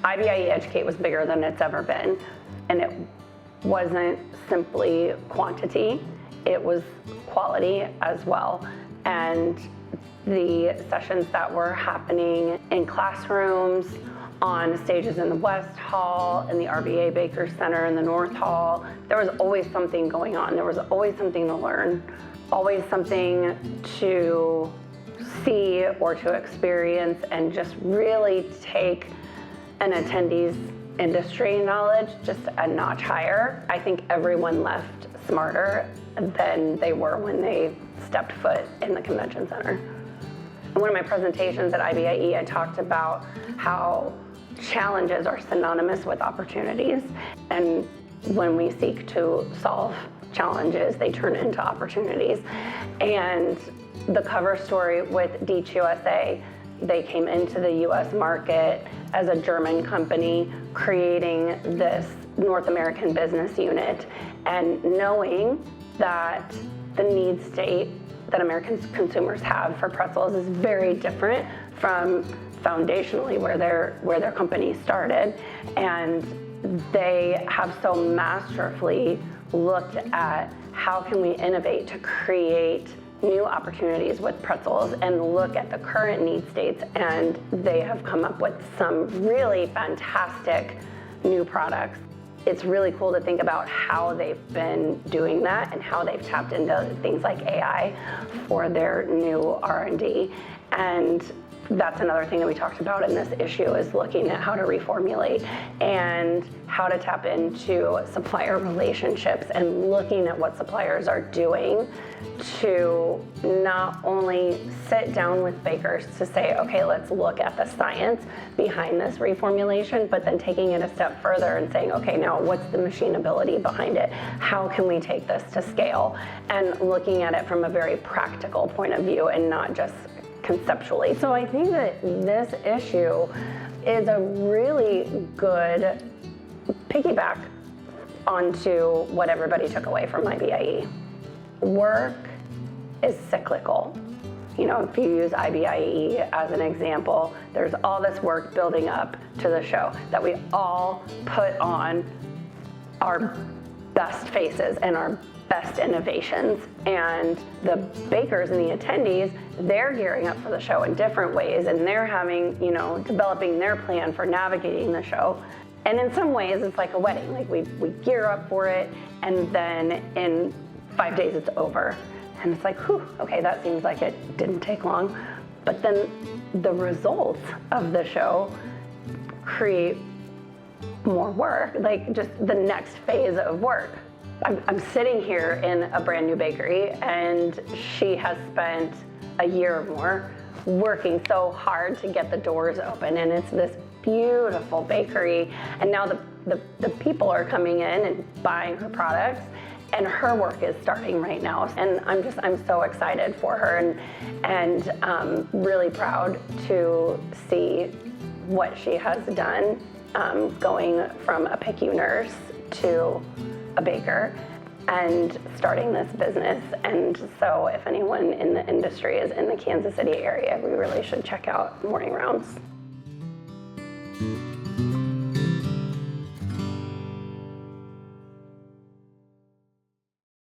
IBIE Educate was bigger than it's ever been, and it wasn't simply quantity, it was quality as well. And the sessions that were happening in classrooms, on stages in the West Hall, in the RBA Baker Center, in the North Hall, there was always something going on. There was always something to learn, always something to see or to experience, and just really take an attendee's industry knowledge just a notch higher. I think everyone left smarter than they were when they stepped foot in the convention center. In one of my presentations at IBIE, I talked about how challenges are synonymous with opportunities, and when we seek to solve challenges, they turn into opportunities. And the cover story with Dietz USA, they came into the US market as a German company creating this North American business unit, and knowing that the need state that American consumers have for pretzels is very different from foundationally where their company started. And they have so masterfully looked at how can we innovate to create new opportunities with pretzels and look at the current need states, and they have come up with some really fantastic new products. It's really cool to think about how they've been doing that and how they've tapped into things like AI for their new R&D. And that's another thing that we talked about in this issue, is looking at how to reformulate and how to tap into supplier relationships and looking at what suppliers are doing to not only sit down with bakers to say, okay, let's look at the science behind this reformulation, but then taking it a step further and saying, okay, now what's the machinability behind it? How can we take this to scale? And looking at it from a very practical point of view and not just conceptually. So I think that this issue is a really good piggyback onto what everybody took away from IBIE. Work is cyclical. You know, if you use IBIE as an example, there's all this work building up to the show that we all put on our best faces and our best innovations, and the bakers and the attendees, they're gearing up for the show in different ways, and they're having, you know, developing their plan for navigating the show. And in some ways, it's like a wedding. Like we gear up for it, and then in 5 days it's over. And it's like, whew, okay, that seems like it didn't take long. But then the results of the show create more work, like just the next phase of work. I'm sitting here in a brand new bakery, and she has spent a year or more working so hard to get the doors open, and it's this beautiful bakery, and now the people are coming in and buying her products, and her work is starting right now. And I'm so excited for her, and really proud to see what she has done, going from a PICU nurse to a baker and starting this business. And so if anyone in the industry is in the Kansas City area, we really should check out Morning Rounds.